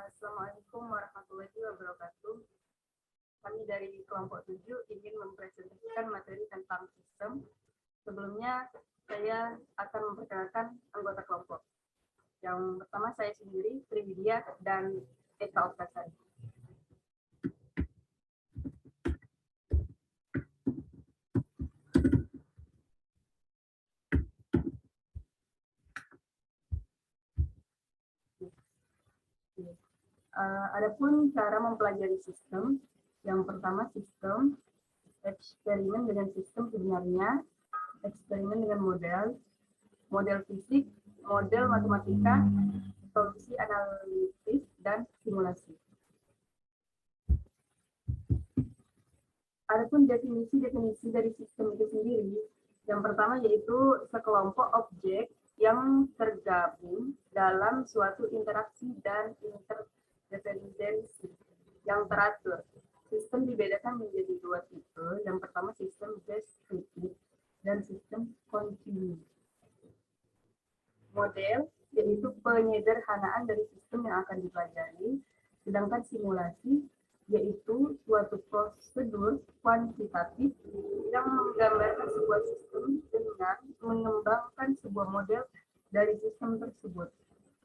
Assalamualaikum warahmatullahi wabarakatuh. Kami dari kelompok 7 ingin mempresentasikan materi tentang sistem. Sebelumnya, saya akan memperkenalkan anggota kelompok. Yang pertama saya sendiri, Triwidia dan Eka Oktasari. Adapun cara mempelajari sistem, yang pertama sistem, eksperimen dengan sistem sebenarnya, eksperimen dengan model fisik, model matematika, solusi analisis, dan simulasi. Adapun definisi dari sistem itu sendiri, yang pertama yaitu sekelompok objek yang tergabung dalam suatu interaksi dan interdependensi yang teratur. Sistem dibedakan menjadi dua tipe. Yang pertama sistem deskriptif dan sistem kontinu. Model yaitu penyederhanaan dari sistem yang akan dipelajari, sedangkan simulasi yaitu suatu prosedur kuantitatif yang menggambarkan sebuah sistem dengan mengembangkan sebuah model dari sistem tersebut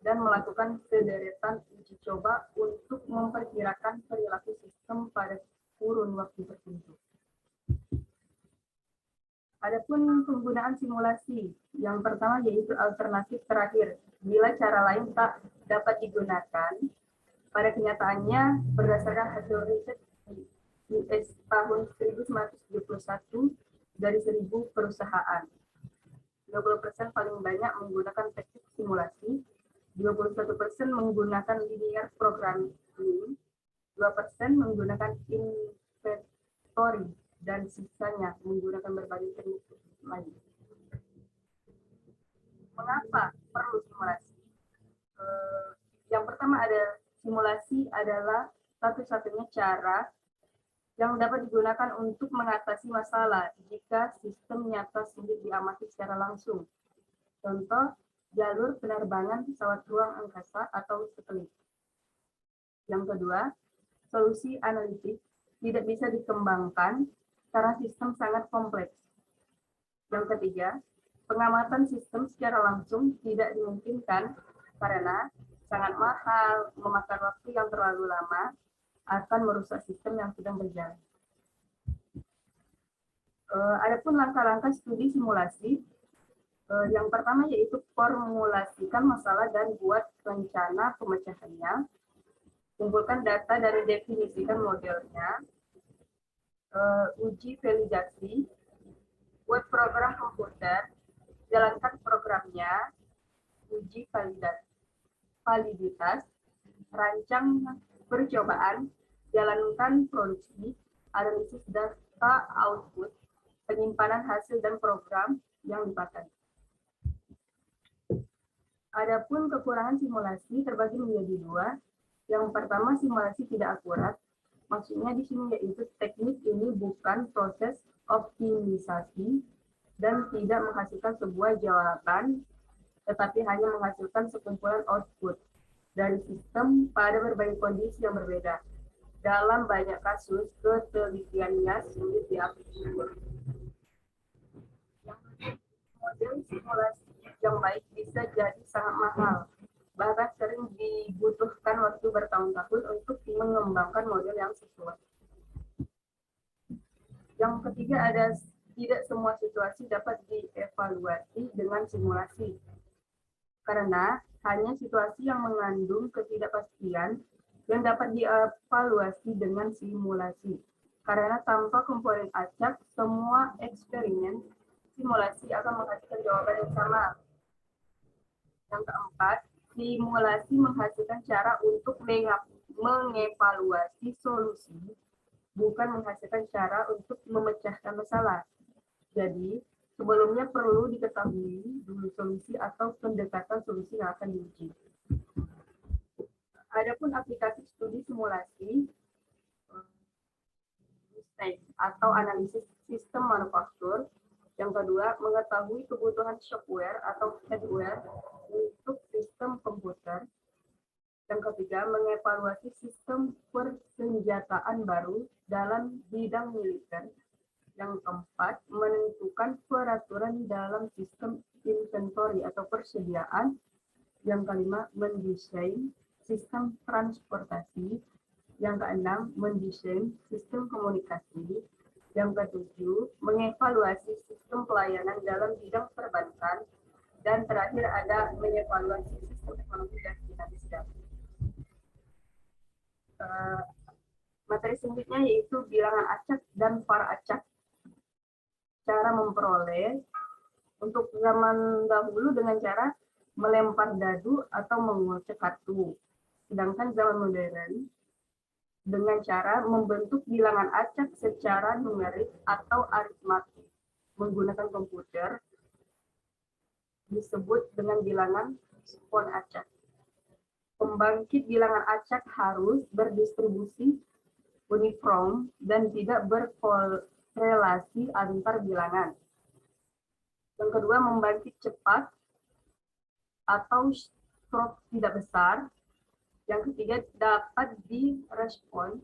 dan melakukan sederetan uji coba untuk memperkirakan perilaku sistem pada kurun waktu tertentu. Adapun penggunaan simulasi, yang pertama yaitu alternatif terakhir. Bila cara lain tak dapat digunakan, pada kenyataannya berdasarkan hasil riset US tahun 1971 dari 1000 perusahaan. 20% paling banyak menggunakan teknik simulasi, 21% menggunakan linear programming, 2% menggunakan inventory, dan sisanya menggunakan berbagai teknik lain. Mengapa perlu simulasi? Yang pertama simulasi adalah satu-satunya cara yang dapat digunakan untuk mengatasi masalah jika sistem nyata sulit diamati secara langsung. Contoh, jalur penerbangan pesawat ruang angkasa atau satelit. Yang kedua, solusi analitik tidak bisa dikembangkan karena sistem sangat kompleks. Yang ketiga, pengamatan sistem secara langsung tidak dimungkinkan karena sangat mahal, memakan waktu yang terlalu lama, akan merusak sistem yang sedang berjalan. Adapun langkah-langkah studi simulasi, yang pertama yaitu formulasikan masalah dan buat rencana pemecahannya, kumpulkan data dan definisikan modelnya, uji validasi, buat program komputer, jalankan programnya, uji validitas, rancang percobaan, jalankan produksi, analisis data output, penyimpanan hasil dan program yang dipakai. Adapun kekurangan simulasi terbagi menjadi dua. Yang pertama, simulasi tidak akurat. Maksudnya di sini yaitu teknik ini bukan proses optimisasi dan tidak menghasilkan sebuah jawaban, tetapi hanya menghasilkan sekumpulan output dari sistem pada berbagai kondisi yang berbeda. Dalam banyak kasus, ketelitiannya sulit diatur. Model simulasi yang baik bisa jadi sangat mahal, bahkan sering dibutuhkan waktu bertahun-tahun untuk mengembangkan model yang sesuai. Yang ketiga, tidak semua situasi dapat dievaluasi dengan simulasi, karena hanya situasi yang mengandung ketidakpastian yang dapat dievaluasi dengan simulasi. Karena tanpa komponen acak, semua eksperimen simulasi akan menghasilkan jawaban yang sama. Yang keempat, simulasi menghasilkan cara untuk mengevaluasi solusi, bukan menghasilkan cara untuk memecahkan masalah. Jadi, sebelumnya perlu diketahui dulu solusi atau pendekatan solusi yang akan diuji. Adapun aplikasi studi simulasi atau analisis sistem manufaktur. Yang kedua, mengetahui kebutuhan software atau hardware untuk sistem komputer. Yang ketiga, mengevaluasi sistem persenjataan baru dalam bidang militer. Yang keempat, menentukan peraturan dalam sistem inventory atau persediaan. Yang kelima, mendesain sistem transportasi. Yang keenam, mendesain sistem komunikasi. Yang ketujuh, mengevaluasi sistem pelayanan dalam bidang perbankan. Dan terakhir ada mengevaluasi sistem ekonomi dan finansial. Materi selanjutnya yaitu bilangan acak dan para-acak. Cara memperoleh untuk zaman dahulu dengan cara melempar dadu atau mengocek kartu. Sedangkan zaman modern dengan cara membentuk bilangan acak secara numerik atau aritmatik menggunakan komputer disebut dengan bilangan spon acak. Pembangkit bilangan acak harus berdistribusi uniform dan tidak berkorelasi antar bilangan. Yang kedua, membangkit cepat atau stroke tidak besar. Yang ketiga, dapat direspon.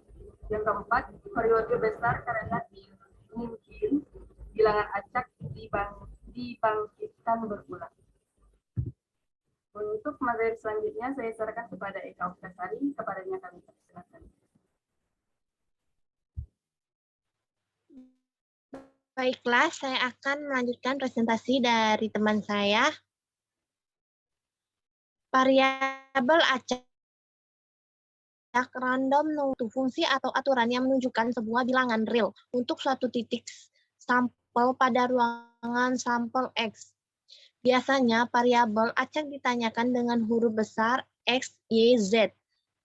Yang keempat, periode besar karena mungkin bilangan acak dibangkitkan berulang. Untuk materi selanjutnya saya serahkan kepada Eka Oktasari, kepadanya kami persilakan. Baiklah, saya akan melanjutkan presentasi dari teman saya. Variabel acak random untuk fungsi atau aturan yang menunjukkan sebuah bilangan real untuk suatu titik sampel pada ruangan sampel X. Biasanya variabel acak ditanyakan dengan huruf besar X, Y, Z.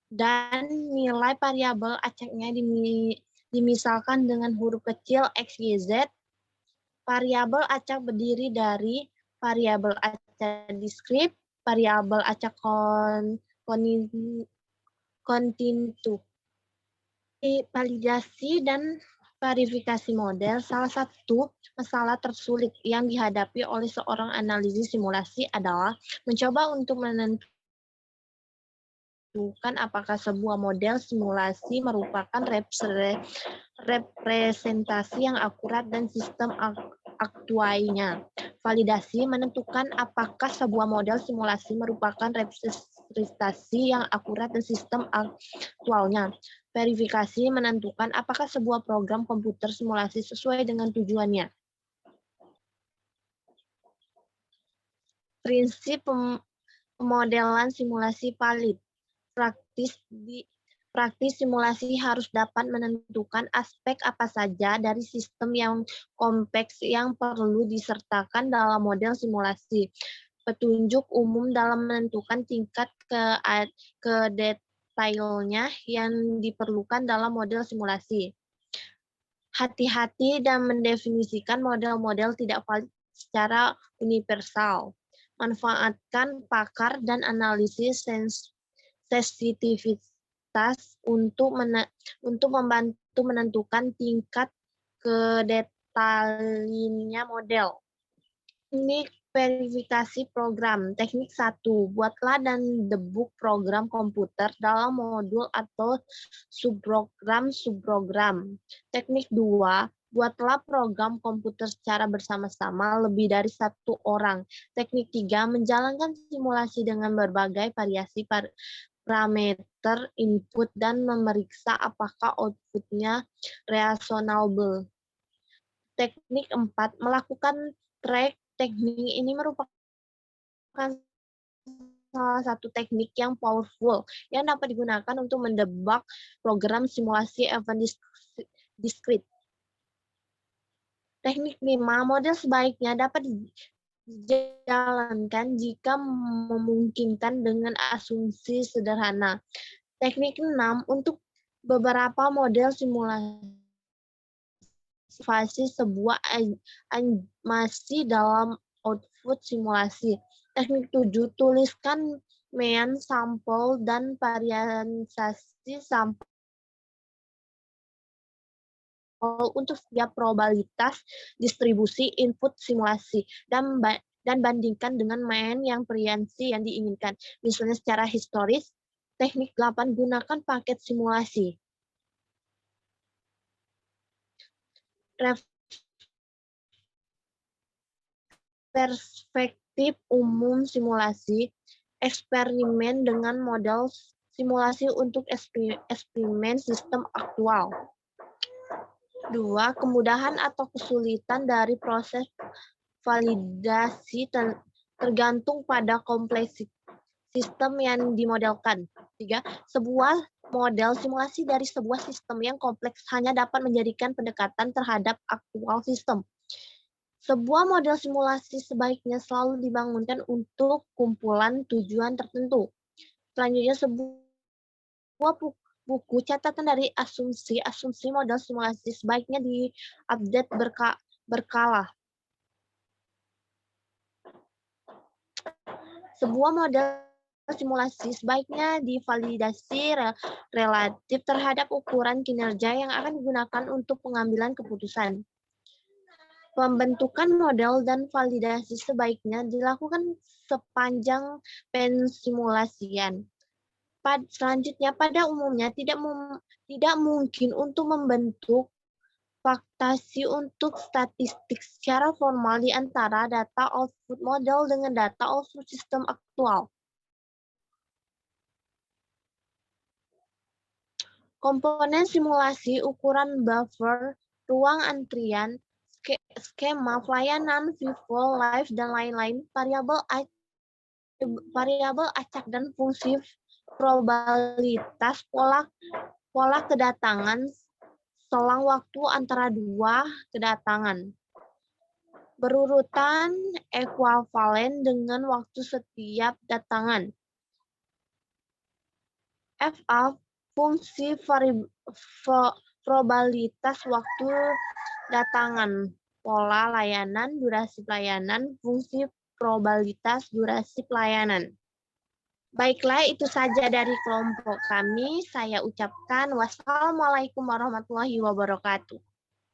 Dan nilai variabel acaknya dimisalkan dengan huruf kecil X, Y, Z. Variabel acak berdiri dari variabel acak diskrit, variabel acak kontinu. Validasi dan verifikasi model, salah satu masalah tersulit yang dihadapi oleh seorang analisis simulasi adalah mencoba untuk menentukan apakah sebuah model simulasi merupakan representasi yang akurat dan sistem aktualnya. Validasi menentukan apakah sebuah model simulasi merupakan representasi yang akurat dan sistem aktualnya. Verifikasi menentukan apakah sebuah program komputer simulasi sesuai dengan tujuannya. Prinsip pemodelan simulasi valid. Praktis simulasi harus dapat menentukan aspek apa saja dari sistem yang kompleks yang perlu disertakan dalam model simulasi. Petunjuk umum dalam menentukan tingkat detailnya yang diperlukan dalam model simulasi. Hati-hati dan mendefinisikan model-model tidak valid secara universal. Manfaatkan pakar dan analisis sensitivitas untuk membantu menentukan tingkat kedetailannya model. Teknik verifikasi program. Teknik 1. Buatlah dan debug program komputer dalam modul atau subprogram. Teknik 2. Buatlah program komputer secara bersama-sama lebih dari satu orang. Teknik 3. Menjalankan simulasi dengan berbagai variasi parameter input dan memeriksa apakah outputnya reasonable. Teknik 4. Melakukan track. Teknik ini merupakan salah satu teknik yang powerful yang dapat digunakan untuk mendebug program simulasi event diskrit. Teknik 5, model sebaiknya dapat dijalankan jika memungkinkan dengan asumsi sederhana. Teknik 6, untuk beberapa model simulasi sebuah animasi dalam output simulasi. Teknik 7, tuliskan mean sampel dan variasi sampel untuk setiap probabilitas distribusi input simulasi dan bandingkan dengan mean yang variasi yang diinginkan. Misalnya secara historis, teknik 8, gunakan paket simulasi. Perspektif umum simulasi, eksperimen dengan model simulasi untuk eksperimen sistem aktual. 2. Kemudahan atau kesulitan dari proses validasi tergantung pada kompleksitas sistem yang dimodelkan. 3. Sebuah model simulasi dari sebuah sistem yang kompleks hanya dapat menjadikan pendekatan terhadap aktual sistem. Sebuah model simulasi sebaiknya selalu dibangunkan untuk kumpulan tujuan tertentu. Selanjutnya, sebuah buku catatan dari asumsi model simulasi sebaiknya diupdate berkala. Sebuah model simulasi sebaiknya divalidasi relatif terhadap ukuran kinerja yang akan digunakan untuk pengambilan keputusan. Pembentukan model dan validasi sebaiknya dilakukan sepanjang pensimulasian. Selanjutnya, pada umumnya tidak mungkin untuk membentuk faktasi untuk statistik secara formal di antara data output model dengan data output sistem aktual. Komponen simulasi, ukuran buffer, ruang antrian, skema pelayanan, vivo, live, dan lain-lain, variabel acak dan fungsi probabilitas, pola kedatangan, selang waktu antara dua kedatangan, berurutan ekuivalen dengan waktu setiap datangan. FA, fungsi probabilitas waktu datangan, pola layanan, durasi pelayanan, fungsi probabilitas durasi pelayanan. Baiklah, itu saja dari kelompok kami. Saya ucapkan wassalamualaikum warahmatullahi wabarakatuh.